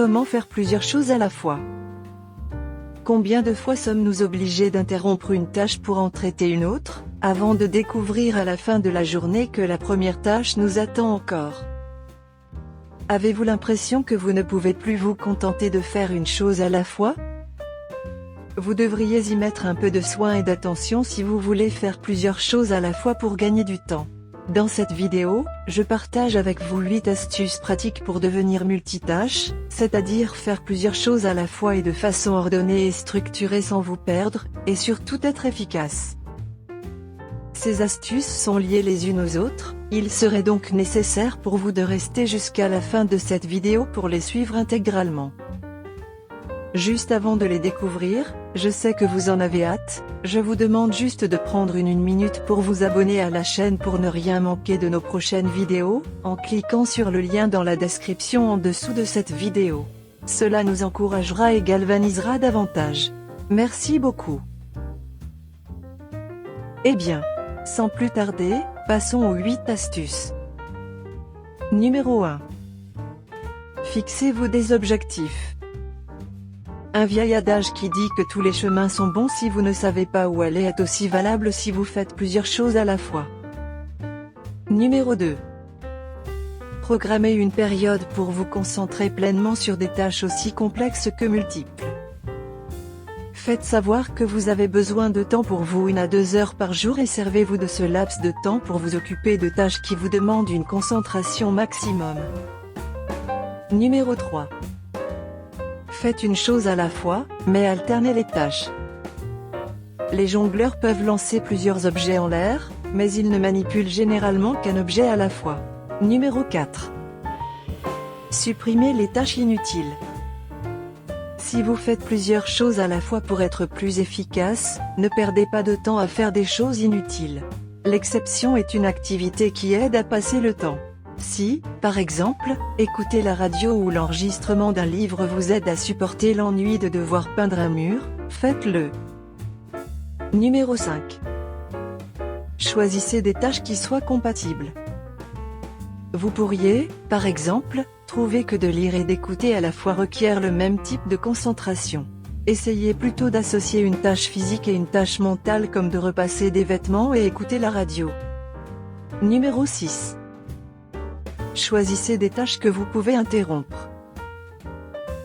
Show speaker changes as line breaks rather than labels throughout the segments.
Comment faire plusieurs choses à la fois? Combien de fois sommes-nous obligés d'interrompre une tâche pour en traiter une autre, avant de découvrir à la fin de la journée que la première tâche nous attend encore? Avez-vous l'impression que vous ne pouvez plus vous contenter de faire une chose à la fois? Vous devriez y mettre un peu de soin et d'attention si vous voulez faire plusieurs choses à la fois pour gagner du temps. Dans cette vidéo, je partage avec vous 8 astuces pratiques pour devenir multitâche, c'est-à-dire faire plusieurs choses à la fois et de façon ordonnée et structurée sans vous perdre, et surtout être efficace. Ces astuces sont liées les unes aux autres, il serait donc nécessaire pour vous de rester jusqu'à la fin de cette vidéo pour les suivre intégralement. Juste avant de les découvrir, je sais que vous en avez hâte, je vous demande juste de prendre une minute pour vous abonner à la chaîne pour ne rien manquer de nos prochaines vidéos, en cliquant sur le lien dans la description en dessous de cette vidéo. Cela nous encouragera et galvanisera davantage. Merci beaucoup. Eh bien, sans plus tarder, passons aux 8 astuces. Numéro 1. Fixez-vous des objectifs. Un vieil adage qui dit que tous les chemins sont bons si vous ne savez pas où aller est aussi valable si vous faites plusieurs choses à la fois. Numéro 2. Programmez une période pour vous concentrer pleinement sur des tâches aussi complexes que multiples. Faites savoir que vous avez besoin de temps pour vous 1 à 2 heures par jour et servez-vous de ce laps de temps pour vous occuper de tâches qui vous demandent une concentration maximum. Numéro 3. Faites une chose à la fois, mais alternez les tâches. Les jongleurs peuvent lancer plusieurs objets en l'air, mais ils ne manipulent généralement qu'un objet à la fois. Numéro 4. Supprimez les tâches inutiles. Si vous faites plusieurs choses à la fois pour être plus efficace, ne perdez pas de temps à faire des choses inutiles. L'exception est une activité qui aide à passer le temps. Si, par exemple, écouter la radio ou l'enregistrement d'un livre vous aide à supporter l'ennui de devoir peindre un mur, faites-le. Numéro 5. Choisissez des tâches qui soient compatibles. Vous pourriez, par exemple, trouver que de lire et d'écouter à la fois requiert le même type de concentration. Essayez plutôt d'associer une tâche physique et une tâche mentale comme de repasser des vêtements et écouter la radio. Numéro 6. Choisissez des tâches que vous pouvez interrompre.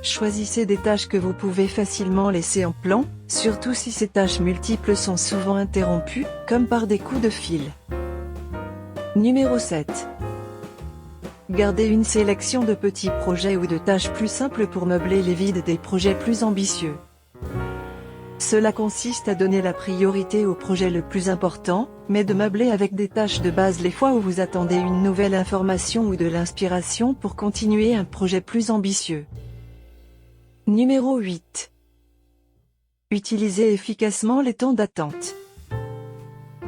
Choisissez des tâches que vous pouvez facilement laisser en plan, surtout si ces tâches multiples sont souvent interrompues, comme par des coups de fil. Numéro 7. Gardez une sélection de petits projets ou de tâches plus simples pour meubler les vides des projets plus ambitieux. Cela consiste à donner la priorité au projet le plus important, mais de meubler avec des tâches de base les fois où vous attendez une nouvelle information ou de l'inspiration pour continuer un projet plus ambitieux. Numéro 8. Utilisez efficacement les temps d'attente.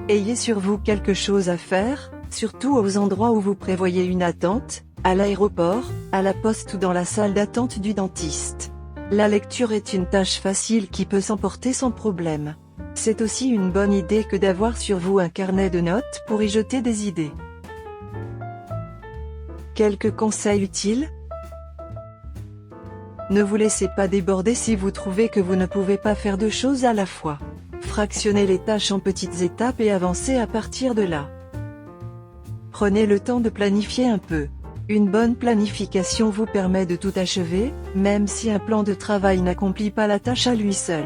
Ayez sur vous quelque chose à faire, surtout aux endroits où vous prévoyez une attente, à l'aéroport, à la poste ou dans la salle d'attente du dentiste. La lecture est une tâche facile qui peut s'emporter sans problème. C'est aussi une bonne idée que d'avoir sur vous un carnet de notes pour y jeter des idées. Quelques conseils utiles? Ne vous laissez pas déborder si vous trouvez que vous ne pouvez pas faire 2 choses à la fois. Fractionnez les tâches en petites étapes et avancez à partir de là. Prenez le temps de planifier un peu. Une bonne planification vous permet de tout achever, même si un plan de travail n'accomplit pas la tâche à lui seul.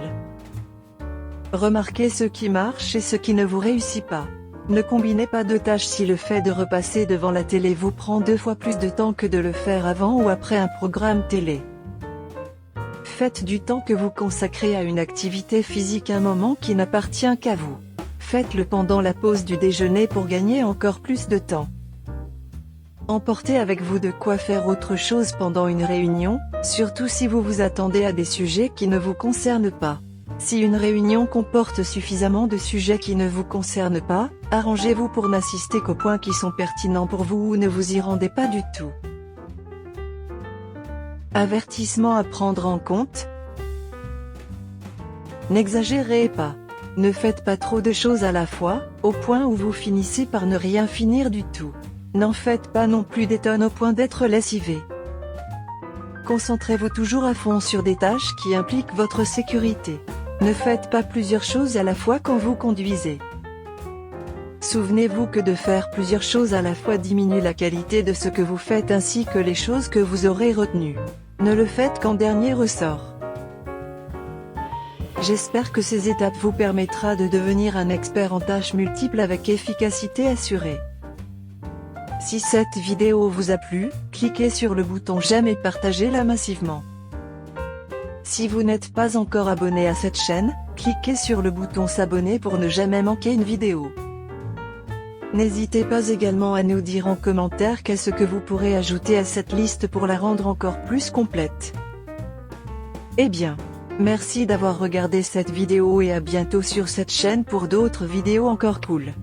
Remarquez ce qui marche et ce qui ne vous réussit pas. Ne combinez pas 2 tâches si le fait de repasser devant la télé vous prend 2 fois plus de temps que de le faire avant ou après un programme télé. Faites du temps que vous consacrez à une activité physique un moment qui n'appartient qu'à vous. Faites-le pendant la pause du déjeuner pour gagner encore plus de temps. Emportez avec vous de quoi faire autre chose pendant une réunion, surtout si vous vous attendez à des sujets qui ne vous concernent pas. Si une réunion comporte suffisamment de sujets qui ne vous concernent pas, arrangez-vous pour n'assister qu'aux points qui sont pertinents pour vous ou ne vous y rendez pas du tout. Avertissement à prendre en compte. N'exagérez pas. Ne faites pas trop de choses à la fois, au point où vous finissez par ne rien finir du tout. N'en faites pas non plus des tonnes au point d'être lessivé. Concentrez-vous toujours à fond sur des tâches qui impliquent votre sécurité. Ne faites pas plusieurs choses à la fois quand vous conduisez. Souvenez-vous que de faire plusieurs choses à la fois diminue la qualité de ce que vous faites ainsi que les choses que vous aurez retenues. Ne le faites qu'en dernier ressort. J'espère que ces étapes vous permettra de devenir un expert en tâches multiples avec efficacité assurée. Si cette vidéo vous a plu, cliquez sur le bouton j'aime et partagez-la massivement. Si vous n'êtes pas encore abonné à cette chaîne, cliquez sur le bouton s'abonner pour ne jamais manquer une vidéo. N'hésitez pas également à nous dire en commentaire qu'est-ce que vous pourrez ajouter à cette liste pour la rendre encore plus complète. Eh bien, merci d'avoir regardé cette vidéo et à bientôt sur cette chaîne pour d'autres vidéos encore cool.